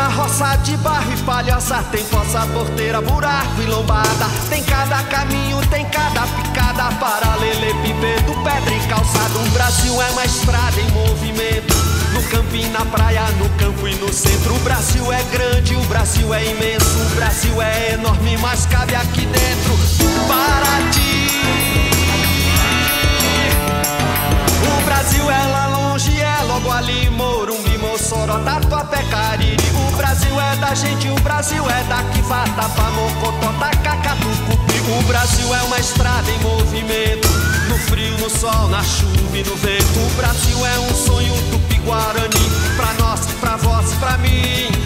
uma roça de barro e palhoça, tem fossa, porteira, buraco e lombada. Tem cada caminho, tem cada picada, paralelepípedo, pedra e calçado. O Brasil é uma estrada em movimento, no campo e na praia, no campo e no centro. O Brasil é grande, o Brasil é imenso, o Brasil é enorme, mas cabe aqui dentro. Paraty. O Brasil é lá longe, é logo ali, Morumbi, Mossoró, Tatuapé, Cariri. O Brasil é da gente, o Brasil é daqui, Vatapá, Mocotó, Tacacatu, Cupi. O Brasil é uma estrada em movimento, no frio, no sol, na chuva e no vento. O Brasil é um sonho tupi-guarani, pra nós, pra vós, pra mim.